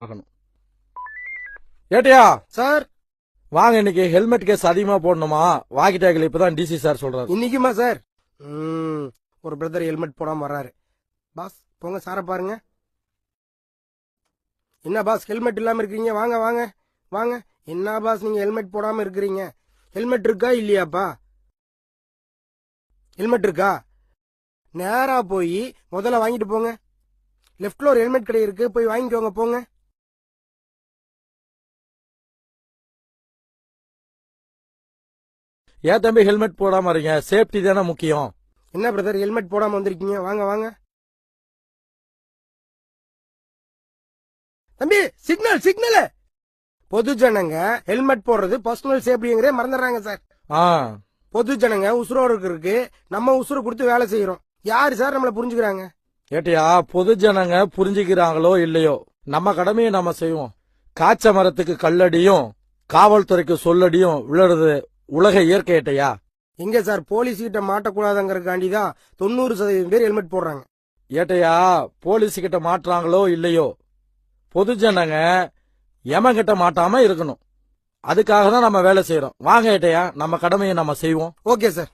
ஆகணும். ஏட்டையா சார் வாங்க, இன்னைக்கு ஹெல்மெட் கேஸ் அதிகமா போடணுமா? வாக்கி டாக்கில் இப்பதான் டிசி சார் சொல்றாரு. இன்னைக்குமா சார்? ஒரு பிரதர் ஹெல்மெட் போடாம வர்றாரு. பாஸ் போங்க சாரை பாருங்க. என்ன பாஸ் ஹெல்மெட் இல்லாம இருக்கீங்க? வாங்க வாங்க வாங்க. என்ன பாஸ் நீங்க ஹெல்மெட் போடாம இருக்கிறீங்க? ஹெல்மெட் இருக்கா இல்லையாப்பா? ஹெல்மெட் இருக்கா? நேரா போய் முதல்ல வாங்கிட்டு போங்க. லெப்ட்ல ஒரு ஹெல்மெட் கடை இருக்கு, போய் வாங்கிக்கோங்க போங்க. ஏன் தம்பி ஹெல்மெட் போடாம இருக்கீங்க? சேஃப்டி தானே முக்கியம். என்ன பிரதர் ஹெல்மெட் போடாம வந்திருக்கீங்க? வாங்க வாங்க. தம்பி சிக்னல் சிக்னல். பொது ஜனங்க ஹெல்மெட் போடுறது பர்சனல் சேஃப்டிங்கிறே மறந்துடுறாங்க சார். பொது ஜனங்க உசுரோடு இருக்கு, நம்ம உசுறு கொடுத்து வேலை செய்யறோம். யாரு சார் நம்மள புரிஞ்சுக்கிறாங்க? ஏட்டையா, பொது ஜனங்க புரிஞ்சுக்கிறாங்களோ இல்லையோ, நம்ம கடமையை நம்ம செய்வோம். காய்ச்ச மரத்துக்கு கல்லடியும் காவல்துறைக்கு சொல்லடியும் விழுறது உலக இயற்கை. ஏட்டையா, எங்க சார் போலீஸ் கிட்ட மாட்டக்கூடாதுங்கிறதுக்காண்டிதான் 90% பேர் ஹெல்மெட் போடுறாங்க. ஏட்டையா, போலீஸ் கிட்ட மாட்டுறாங்களோ இல்லையோ, பொது ஜனங்க எமன் கிட்ட மாட்டாம இருக்கணும். அதுக்காக தான் நம்ம வேலை செய்யறோம். வாங்க ஏட்டையா, நம்ம கடமையை நம்ம செய்வோம். Okay sir.